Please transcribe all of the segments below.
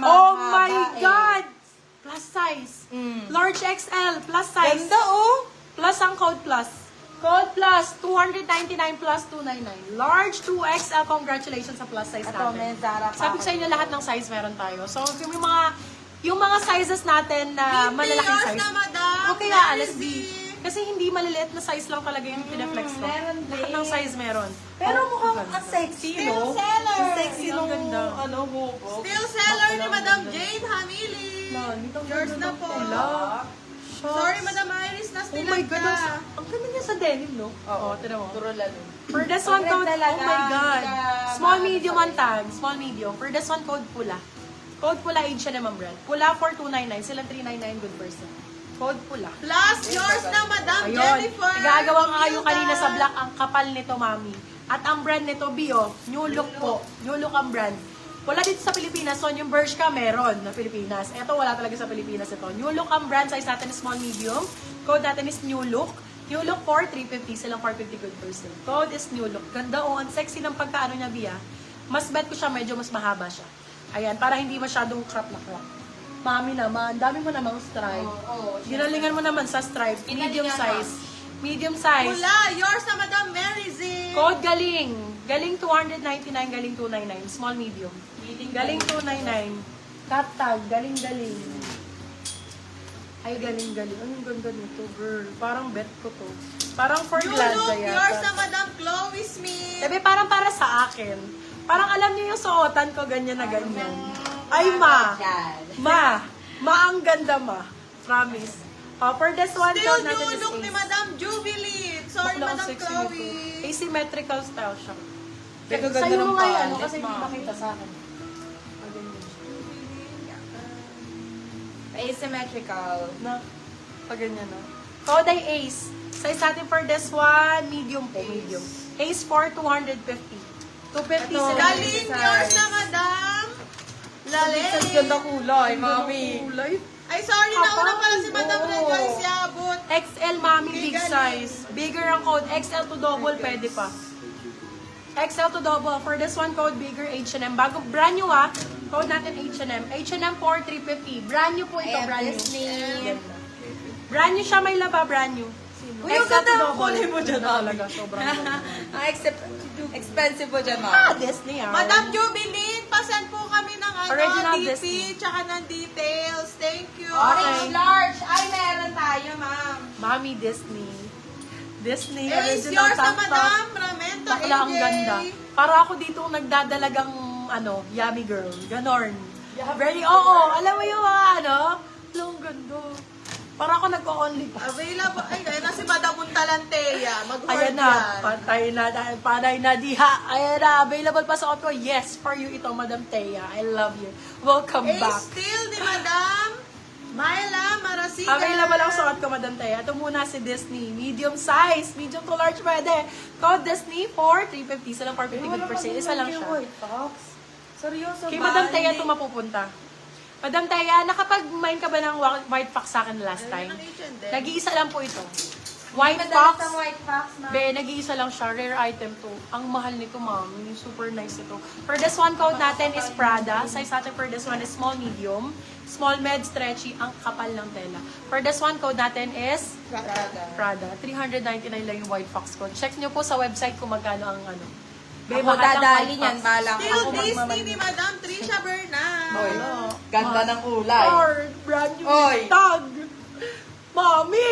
Oh my God! Plus size. Large XL, plus size. Ganda, oh. Plus ang code plus. Code plus, 299 plus 299. Large 2XL, congratulations sa plus size Ito, natin. may Zara pa Sabi ko sa inyo, lahat ng size meron tayo. So, yung mga sizes natin na malalaking size. Na, madam. Okay, alas B. Kasi hindi maliliit na size lang talaga yung pinaflex ko. Meron din. Lahat ng size meron. Pero Oh, mukhang ganda. ang sexy, Still no? seller. Ang sexy Ang nung, ganda. hukok. Still seller ni Madam Jane Hamili. Yours na po. Sorry, Madam Iris, na Oh still my ka. God, ang ganda niya sa denim, no? Oo, tinan mo. Puro lalo. For this one Red code, talaga, oh my God. hindi ka Small, medium makakasabay. ang tag. Small, medium. For this one code, pula. Code pula, age siya naman brand. Pula for 299. Sila 399, good person. Code pula. Plus, yours na, Madam Ayun. Jennifer. Nagagawa nga kayo kanina sa black ang kapal nito, mami. At ang brand nito, Bio, New Look po. New Look ang brand. Wala dito sa Pilipinas. So, yung Bershka meron na Pilipinas. Ito, wala talaga sa Pilipinas ito. New Look ang brand. Size natin is small, medium. Code natin is New Look. New Look for 350. Silang 450 good person. Code is New Look. Ganda o. Ang sexy ng pagkaano niya, Bia. Mas bet ko siya, medyo mas mahaba siya. Ayan, para hindi masyadong crop na crop. Mami naman, dami mo namang stripe. Ginalingan mo naman sa stripe. Medium size. Medium size. Pula, yours na, Madam Mary Z. Code galing. Galing 299, galing 299. Small, medium. Galing 299. Cut tag, galing. Ay, galing. Anong ganda nito, girl? Parang bet ko to. Parang for You Glanza look, yours na, yata. Madam Chloe Smith. Sabi, parang para sa akin. Parang alam niyo yung suotan ko, ganyan na ganyan. Ay, ma. Ang ganda, ma. Promise. For this one, Still code natin new is look ni Ace. Madam Jubilee. Sorry, Bakla, ang Madam sexy Chloe. nito. Asymmetrical style siya. Ganda Sa'yo ng mo ngayon, palette, kasi hindi ma'am. makita sa akin. Ah, ganyan siya. Asymmetrical. Na, ganyan na. Code ay Ace. Size natin for this one, medium po, medium. Ace for 250. 250 Ito. sila. Galing, yours na, Madam. Laling. Ang ganda kulay, mami. Kulay. Ay, sorry, nauna pala si Madam Oo. Rejoice Yabut. XL, mami, big Big size. Bigger ang code. XL to double, pwede pa. XL to double. For this one, code bigger, H&M. Bago, brand new code natin H&M. H&M for 350. Brand new po ito, Ayan, brand new. Disney. Brand new siya, may laba, brand new. Uy, ang ganda ang double. kulay mo dyan, Talaga, sobrang ganda. Ang expensive po dyan, Ah, ma'am. Disney, Madam Jubilee, pasend po kami ng Original DP, Disney. tsaka ng details. Thank you. Okay. Large. Ay, meron tayo, ma'am. Mami, Disney. Disney, Ace, original yours na, tank top. Madam Ramento Bakla, ang AJ. ganda. Para ako dito nagdadalagang, yummy girl. Ganon. Very, alam mo yung mga, ang ganda. Para ako nagko-only pa. Available. Ay, ayun na si Madam Muntalanteya. Mag-hold Ayan na, yan. panay na diha. Ayan na, available pa sa auto. Yes, for you ito, Madam Thea. I love you. Welcome Ace back. still ni Madam Myla Marasigan. Available ang suot ko, Madam Thea. Ito muna si Disney. Medium size. Medium to large pwede. Code Disney for 350. Isa lang 450 good per sale. Isa lang siya. Seryoso ba? Kay Madam Thea ito mapupunta. Madam Thea, nakapag-mine ka ba ng white fox sa akin last time? Nag-iisa lang po ito. White fox. Ang white fox, ma'am. Be, nag-iisa lang siya. Rare item to. Ang mahal nito, mami. Super nice ito. For this one, code natin is Prada. Size natin for this one is small, medium. Small, med, stretchy. Ang kapal ng tela. For this one, code natin is Prada. 399 lang yung white fox code. Check nyo po sa website kung magkano ang Be, Ako mahal ang dadali white niyan, fox. balang Still ako Disney magmamali. ni Madam Trisha Bernal. Oy, ganda ng kulay. Or brand new Oy. tag. Mami!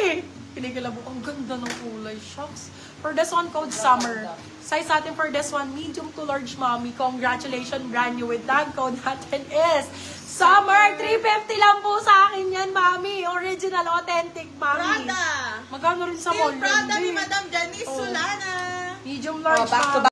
Pinigilabo, ang ganda ng kulay. Shucks. For this one, code summer. Size natin for this one, medium to large, mami. Congratulations, brand new with tag. Code natin is summer. 350 lang po sa akin yan, mami. Original, authentic, mami. Prada. Magkano rin sa Still mall? Prada ni Hindi. Madam Janice Oh. Solana. Medium large, Oh, back to mami.